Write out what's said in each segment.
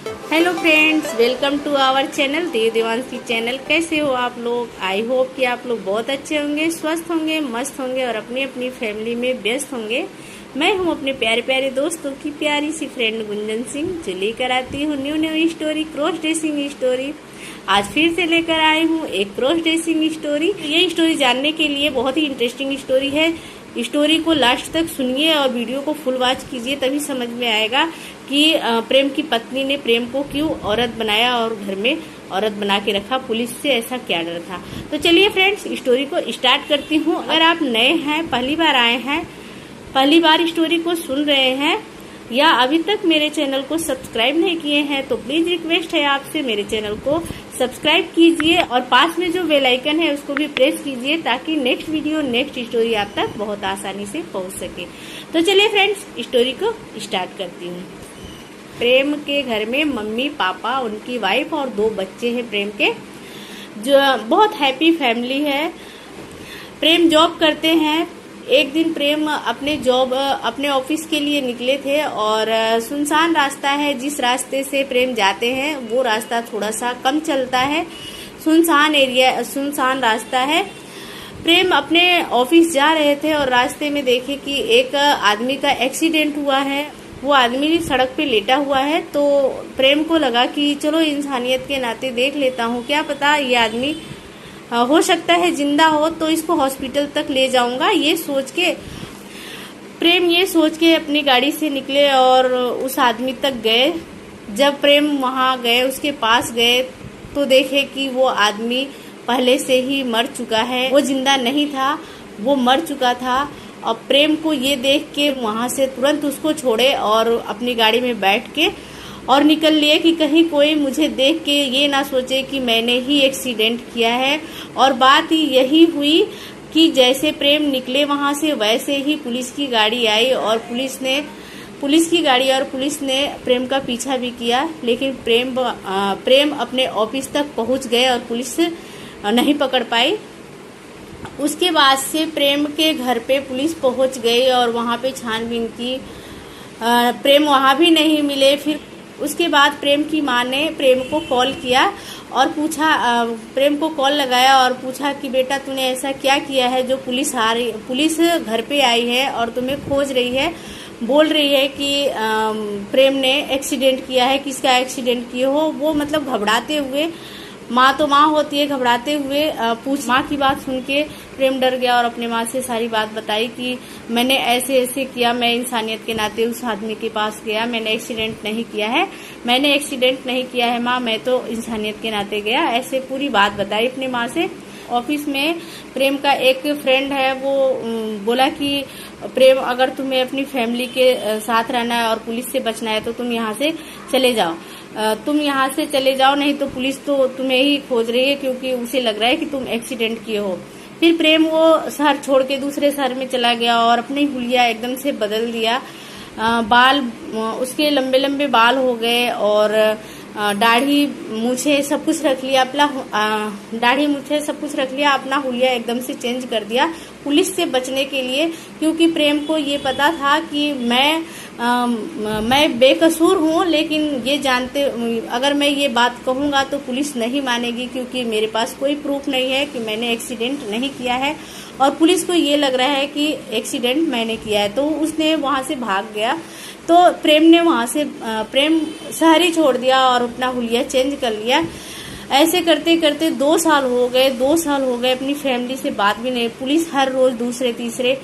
Hello friends, welcome to our channel Dev Devanshi channel. कैसे हो आप लोग? आई होप कि आप लोग बहुत अच्छे होंगे, स्वस्थ होंगे, मस्त होंगे और अपनी अपनी फैमिली में व्यस्त होंगे। मैं हूं अपने प्यारे प्यारे दोस्तों की प्यारी सी फ्रेंड गुंजन सिंह, जो लेकर आती हूँ new story, cross dressing story. आज फिर से लेकर आई हूँ एक क्रॉस ड्रेसिंग स्टोरी। ये स्टोरी जानने के लिए बहुत ही इंटरेस्टिंग स्टोरी है। स्टोरी को लास्ट तक सुनिए और वीडियो को फुल वॉच कीजिए, तभी समझ में आएगा कि प्रेम की पत्नी ने प्रेम को क्यों औरत बनाया और घर में औरत बना के रखा। पुलिस से ऐसा क्या डर था? तो चलिए फ्रेंड्स, स्टोरी को स्टार्ट करती हूँ। अगर आप नए हैं, पहली बार आए हैं, पहली बार स्टोरी को सुन रहे हैं या अभी तक मेरे चैनल को सब्सक्राइब नहीं किए हैं, तो प्लीज रिक्वेस्ट है आपसे मेरे चैनल को सब्सक्राइब कीजिए और पास में जो बेल आइकन है उसको भी प्रेस कीजिए, ताकि नेक्स्ट वीडियो, नेक्स्ट स्टोरी आप तक बहुत आसानी से पहुंच सके। तो चलिए फ्रेंड्स, स्टोरी को स्टार्ट करती हूँ। प्रेम के घर में मम्मी पापा, उनकी वाइफ और 2 बच्चे हैं प्रेम के, जो बहुत हैप्पी फैमिली है। प्रेम जॉब करते हैं। एक दिन प्रेम अपने ऑफिस के लिए निकले थे और सुनसान रास्ता है। जिस रास्ते से प्रेम जाते हैं वो रास्ता थोड़ा सा कम चलता है, सुनसान रास्ता है। प्रेम अपने ऑफिस जा रहे थे और रास्ते में देखे कि एक आदमी का एक्सीडेंट हुआ है। वो आदमी सड़क पे लेटा हुआ है। तो प्रेम को लगा कि चलो इंसानियत के नाते देख लेता हूँ, क्या पता ये आदमी हो सकता है जिंदा हो, तो इसको हॉस्पिटल तक ले जाऊंगा। ये सोच के अपनी गाड़ी से निकले और उस आदमी तक गए। जब प्रेम वहां गए, उसके पास गए, तो देखे कि वो आदमी पहले से ही मर चुका है। वो जिंदा नहीं था, वो मर चुका था। और प्रेम को ये देख के वहां से तुरंत उसको छोड़े और अपनी गाड़ी में बैठ के और निकल लिए कि कहीं कोई मुझे देख के ये ना सोचे कि मैंने ही एक्सीडेंट किया है। और बात ही यही हुई कि जैसे प्रेम निकले वहां से, वैसे ही पुलिस की गाड़ी आई और पुलिस ने प्रेम का पीछा भी किया। लेकिन प्रेम अपने ऑफिस तक पहुंच गए और पुलिस नहीं पकड़ पाई। उसके बाद से प्रेम के घर पे पुलिस पहुंच गई और वहां पे छानबीन की। प्रेम वहां भी नहीं मिले। फिर उसके बाद प्रेम की माँ ने प्रेम को कॉल किया और पूछा, प्रेम को कॉल लगाया और पूछा कि बेटा तूने ऐसा क्या किया है जो पुलिस घर पे आई है और तुम्हें खोज रही है, बोल रही है कि प्रेम ने एक्सीडेंट किया है। किसका एक्सीडेंट किए हो? वो मतलब घबराते हुए, माँ तो माँ होती है, घबराते हुए माँ की बात सुन के प्रेम डर गया और अपने माँ से सारी बात बताई कि मैंने ऐसे ऐसे किया, मैं इंसानियत के नाते उस आदमी के पास गया, मैंने एक्सीडेंट नहीं किया है माँ, मैं तो इंसानियत के नाते गया। ऐसे पूरी बात बताई अपनी माँ से। ऑफिस में प्रेम का एक फ्रेंड है, वो बोला कि प्रेम, अगर तुम्हें अपनी फैमिली के साथ रहना है और पुलिस से बचना है तो तुम यहाँ से चले जाओ, नहीं तो पुलिस तो तुम्हें ही खोज रही है, क्योंकि उसे लग रहा है कि तुम एक्सीडेंट किए हो। फिर प्रेम वो शहर छोड़ के दूसरे शहर में चला गया और अपनी हुलिया एकदम से बदल दिया। बाल उसके लंबे लंबे बाल हो गए और दाढ़ी मूछे सब कुछ रख लिया, अपना हुलिया एकदम से चेंज कर दिया पुलिस से बचने के लिए। क्योंकि प्रेम को ये पता था कि मैं बेकसूर हूँ, लेकिन ये जानते, अगर मैं ये बात कहूँगा तो पुलिस नहीं मानेगी, क्योंकि मेरे पास कोई प्रूफ नहीं है कि मैंने एक्सीडेंट नहीं किया है और पुलिस को ये लग रहा है कि एक्सीडेंट मैंने किया है। तो उसने वहां से भाग गया। तो प्रेम ने प्रेम शहर ही छोड़ दिया और अपना हुलिया चेंज कर लिया। ऐसे करते करते 2 साल हो गए, अपनी फैमिली से बात भी नहीं। पुलिस हर रोज दूसरे तीसरे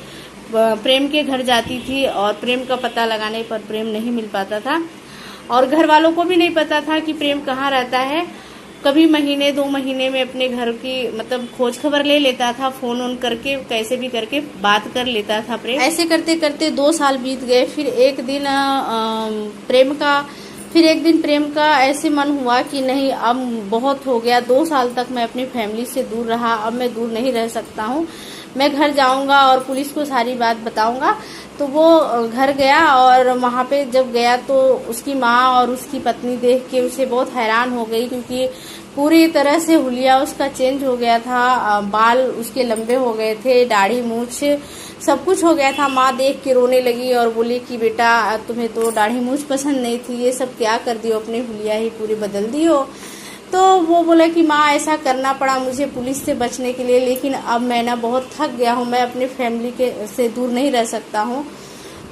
प्रेम के घर जाती थी और प्रेम का पता लगाने पर प्रेम नहीं मिल पाता था और घर वालों को भी नहीं पता था कि प्रेम कहाँ रहता है। कभी महीने 2 महीने में अपने घर की मतलब खोज खबर ले लेता था, फोन ऑन करके कैसे भी करके बात कर लेता था प्रेम। ऐसे करते करते 2 साल बीत गए। फिर एक दिन प्रेम का ऐसे मन हुआ कि नहीं, अब बहुत हो गया, 2 साल तक मैं अपनी फैमिली से दूर रहा, अब मैं दूर नहीं रह सकता हूँ, मैं घर जाऊंगा और पुलिस को सारी बात बताऊंगा। तो वो घर गया और वहां पे जब गया तो उसकी माँ और उसकी पत्नी देख के उसे बहुत हैरान हो गई, क्योंकि पूरी तरह से हुलिया उसका चेंज हो गया था, बाल उसके लंबे हो गए थे, दाढ़ी मूछ सब कुछ हो गया था। माँ देख के रोने लगी और बोली कि बेटा तुम्हें तो दाढ़ी मूछ पसंद नहीं थी, ये सब क्या कर दियो, अपनी हुलिया ही पूरी बदल दी हो। तो वो बोला कि माँ ऐसा करना पड़ा मुझे पुलिस से बचने के लिए, लेकिन अब मैं ना बहुत थक गया हूँ, मैं अपनी फैमिली के से दूर नहीं रह सकता हूँ।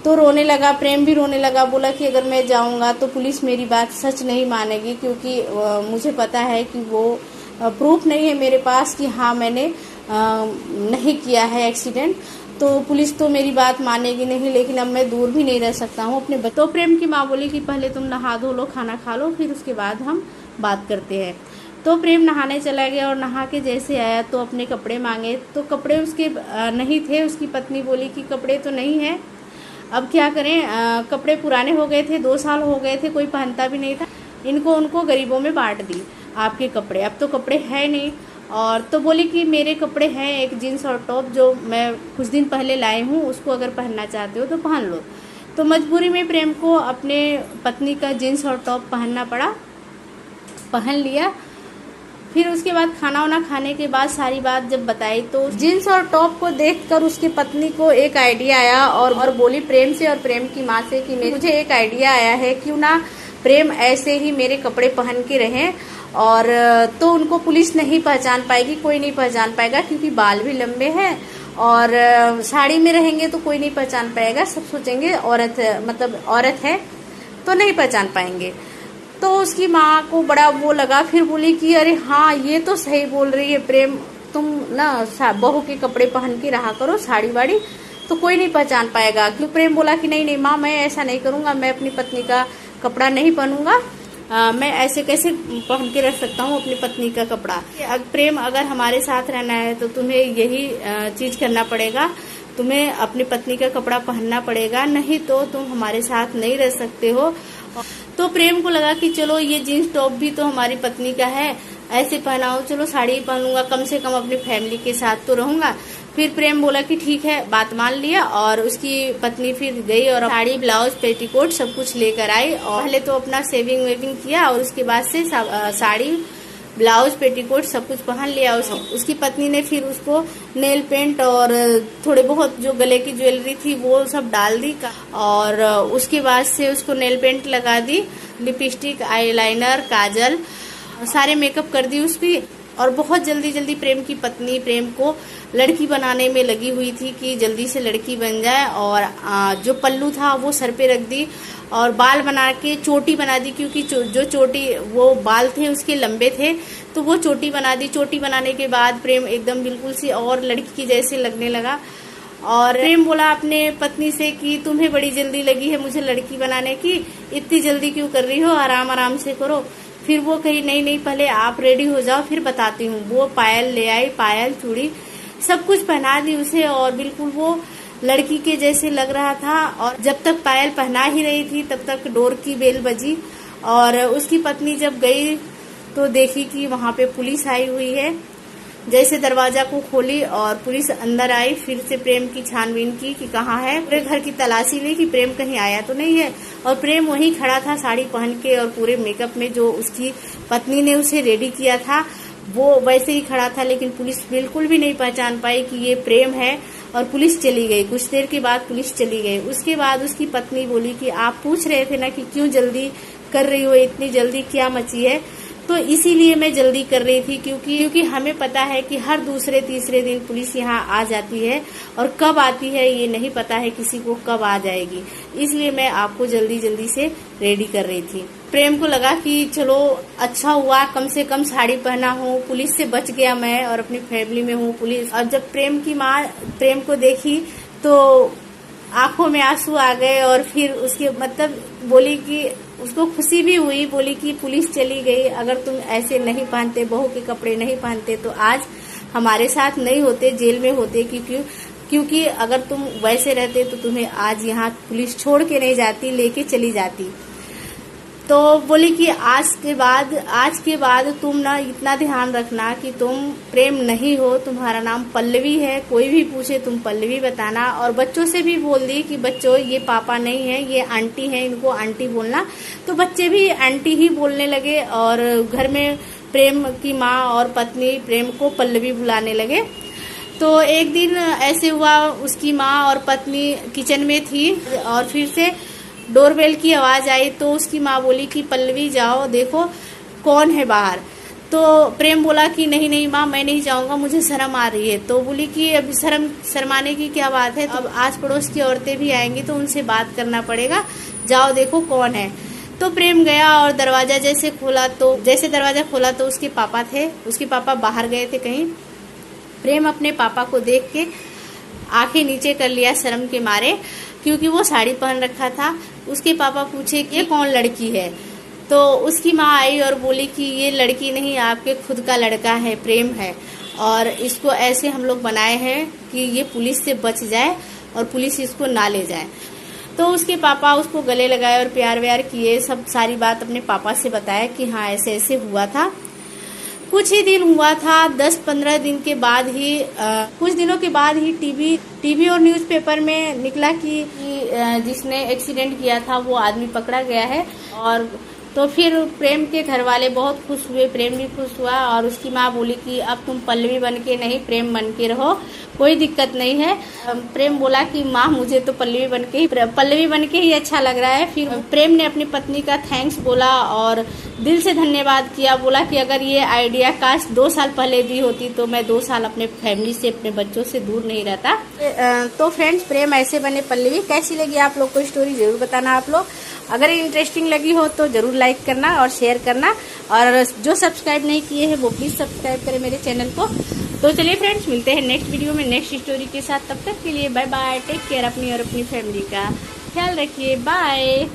तो रोने लगा, प्रेम भी रोने लगा, बोला कि अगर मैं जाऊँगा तो पुलिस मेरी बात सच नहीं मानेगी, क्योंकि मुझे पता है कि वो प्रूफ नहीं है मेरे पास कि हाँ मैंने नहीं किया है एक्सीडेंट, तो पुलिस तो मेरी बात मानेगी नहीं, लेकिन अब मैं दूर भी नहीं रह सकता हूँ अपने तो प्रेम की माँ बोली कि पहले तुम नहा धो लो, खाना खा लो, फिर उसके बाद हम बात करते हैं। तो प्रेम नहाने चला गया और नहा के जैसे आया तो अपने कपड़े मांगे, तो कपड़े उसके नहीं थे। उसकी पत्नी बोली कि कपड़े तो नहीं है, अब क्या करें, कपड़े पुराने हो गए थे, 2 साल हो गए थे, कोई पहनता भी नहीं था, इनको उनको गरीबों में बांट दी आपके कपड़े, अब तो कपड़े है नहीं। और तो बोली कि मेरे कपड़े हैं, एक जीन्स और टॉप जो मैं कुछ दिन पहले लाई हूँ, उसको अगर पहनना चाहते हो तो पहन लो। तो मजबूरी में प्रेम को अपने पत्नी का जीन्स और टॉप पहनना पड़ा, पहन लिया। फिर उसके बाद खाना वाना खाने के बाद सारी बात जब बताई तो जीन्स और टॉप को देखकर उसकी पत्नी को एक आइडिया आया और बोली प्रेम से और प्रेम की माँ से कि मुझे एक आइडिया आया है, क्यों ना प्रेम ऐसे ही मेरे कपड़े पहन के रहें, और तो उनको पुलिस नहीं पहचान पाएगी, कोई नहीं पहचान पाएगा, क्योंकि बाल भी लंबे हैं और साड़ी में रहेंगे तो कोई नहीं पहचान पाएगा, सब सोचेंगे औरत मतलब औरत है तो नहीं पहचान पाएंगे। तो उसकी माँ को बड़ा वो लगा, फिर बोली कि अरे हाँ ये तो सही बोल रही है प्रेम, तुम ना बहू के कपड़े पहन के रहा करो, साड़ी वाड़ी, तो कोई नहीं पहचान पाएगा। क्यों प्रेम बोला कि नहीं नहीं माँ, मैं ऐसा नहीं करूँगा, मैं अपनी पत्नी का कपड़ा नहीं पहनूंगा, मैं ऐसे कैसे पहन के रख सकता हूँ अपनी पत्नी का कपड़ा। प्रेम अगर हमारे साथ रहना है तो तुम्हें यही चीज करना पड़ेगा, तुम्हें अपनी पत्नी का कपड़ा पहनना पड़ेगा, नहीं तो तुम हमारे साथ नहीं रह सकते हो। तो प्रेम को लगा कि चलो ये जीन्स टॉप भी तो हमारी पत्नी का है, ऐसे पहनाओ, चलो साड़ी पहनूंगा, कम से कम अपनी फैमिली के साथ तो रहूंगा। फिर प्रेम बोला कि ठीक है, बात मान लिया, और उसकी पत्नी फिर गई और साड़ी ब्लाउज पेटीकोट सब कुछ लेकर आई। और पहले तो अपना सेविंग वेविंग किया और उसके बाद से साड़ी ब्लाउज पेटीकोट सब कुछ पहन लिया। उसकी पत्नी ने फिर उसको नेल पेंट और थोड़े बहुत जो गले की ज्वेलरी थी वो सब डाल दी, और उसके बाद से उसको नेल पेंट लगा दी, लिपस्टिक, आईलाइनर, काजल, सारे मेकअप कर दी उसकी। और बहुत जल्दी जल्दी प्रेम की पत्नी प्रेम को लड़की बनाने में लगी हुई थी कि जल्दी से लड़की बन जाए। और जो पल्लू था वो सर पे रख दी और बाल बना के चोटी बना दी, क्योंकि जो चोटी वो बाल थे उसके लंबे थे, तो वो चोटी बना दी। चोटी बनाने के बाद प्रेम एकदम बिल्कुल सी और लड़की की जैसे लगने लगा। और प्रेम बोला अपने पत्नी से कि तुम्हें बड़ी जल्दी लगी है मुझे लड़की बनाने की, इतनी जल्दी क्यों कर रही हो, आराम आराम से करो। फिर वो कही नहीं नहीं, पहले आप रेडी हो जाओ फिर बताती हूँ। वो पायल ले आई, पायल चूड़ी सब कुछ पहना दी उसे, और बिल्कुल वो लड़की के जैसे लग रहा था। और जब तक पायल पहना ही रही थी तब तक डोर की बेल बजी, और उसकी पत्नी जब गई तो देखी कि वहां पे पुलिस आई हुई है। जैसे दरवाजा को खोली और पुलिस अंदर आई, फिर से प्रेम की छानबीन की कि कहाँ है, पूरे घर की तलाशी ली कि प्रेम कहीं आया तो नहीं है। और प्रेम वहीं खड़ा था साड़ी पहन के और पूरे मेकअप में, जो उसकी पत्नी ने उसे रेडी किया था वो वैसे ही खड़ा था। लेकिन पुलिस बिल्कुल भी नहीं पहचान पाई कि ये प्रेम है, और पुलिस चली गई। कुछ देर के बाद पुलिस चली गई। उसके बाद उसकी पत्नी बोली कि आप पूछ रहे थे ना कि क्यों जल्दी कर रही हो, इतनी जल्दी क्या मची है, तो इसीलिए मैं जल्दी कर रही थी, क्योंकि हमें पता है कि हर दूसरे तीसरे दिन पुलिस यहाँ आ जाती है, और कब आती है ये नहीं पता है किसी को, कब आ जाएगी, इसलिए मैं आपको जल्दी जल्दी से रेडी कर रही थी। प्रेम को लगा कि चलो अच्छा हुआ, कम से कम साड़ी पहना हूँ, पुलिस से बच गया मैं और अपनी फैमिली में हूँ पुलिस। और जब प्रेम की माँ प्रेम को देखी तो आंखों में आंसू आ गए, और फिर उसके मतलब बोली कि उसको खुशी भी हुई, बोली कि पुलिस चली गई, अगर तुम ऐसे नहीं पहनते, बहू के कपड़े नहीं पहनते तो आज हमारे साथ नहीं होते, जेल में होते, क्योंकि अगर तुम वैसे रहते तो तुम्हें आज यहाँ पुलिस छोड़ के नहीं जाती, लेके चली जाती। तो बोली कि आज के बाद तुम ना इतना ध्यान रखना कि तुम प्रेम नहीं हो, तुम्हारा नाम पल्लवी है, कोई भी पूछे तुम पल्लवी बताना। और बच्चों से भी बोल दी कि बच्चों ये पापा नहीं है, ये आंटी है, इनको आंटी बोलना। तो बच्चे भी आंटी ही बोलने लगे, और घर में प्रेम की माँ और पत्नी प्रेम को पल्लवी बुलाने लगे। तो एक दिन ऐसे हुआ, उसकी माँ और पत्नी किचन में थी और फिर से डोरबेल की आवाज़ आई तो उसकी माँ बोली कि पल्लवी जाओ देखो कौन है बाहर। तो प्रेम बोला कि नहीं नहीं माँ, मैं नहीं जाऊँगा, मुझे शर्म आ रही है। तो बोली कि अब शर्माने की क्या बात है, अब आस पड़ोस की औरतें भी आएंगी तो उनसे बात करना पड़ेगा, जाओ देखो कौन है। तो प्रेम गया और दरवाज़ा जैसे दरवाज़ा खोला तो उसके पापा थे, उसके पापा बाहर गए थे कहीं। प्रेम अपने पापा को देख के आंखें नीचे कर लिया शर्म के मारे, क्योंकि वो साड़ी पहन रखा था। उसके पापा पूछे कि ये कौन लड़की है, तो उसकी माँ आई और बोली कि ये लड़की नहीं, आपके खुद का लड़का है, प्रेम है, और इसको ऐसे हम लोग बनाए हैं कि ये पुलिस से बच जाए और पुलिस इसको ना ले जाए। तो उसके पापा उसको गले लगाए और प्यार व्यार किए, सब सारी बात अपने पापा से बताया कि हाँ ऐसे ऐसे हुआ था। कुछ ही दिन हुआ था, 10-15 दिन के बाद ही कुछ दिनों के बाद ही टीवी और न्यूज़पेपर में निकला कि जिसने एक्सीडेंट किया था वो आदमी पकड़ा गया है। और तो फिर प्रेम के घर वाले बहुत खुश हुए, प्रेम भी खुश हुआ और उसकी माँ बोली कि अब तुम पल्लवी बन के नहीं, प्रेम बन के रहो, कोई दिक्कत नहीं है। प्रेम बोला कि माँ मुझे तो पल्लवी बन के ही अच्छा लग रहा है। फिर प्रेम ने अपनी पत्नी का थैंक्स बोला और दिल से धन्यवाद किया, बोला कि अगर ये आइडिया काश 2 साल पहले दी होती तो मैं 2 साल अपने फैमिली से, अपने बच्चों से दूर नहीं रहता। तो फ्रेंड्स, प्रेम ऐसे बने पल्लवी। कैसी लगी आप लोग को स्टोरी जरूर बताना आप लोग। अगर इंटरेस्टिंग लगी हो तो जरूर लाइक करना और शेयर करना, और जो सब्सक्राइब नहीं किए हैं वो प्लीज़ सब्सक्राइब करें मेरे चैनल को। तो चलिए फ्रेंड्स, मिलते हैं नेक्स्ट वीडियो में नेक्स्ट स्टोरी के साथ। तब तक के लिए बाय बाय, टेक केयर, अपनी और अपनी फैमिली का ख्याल रखिए, बाय।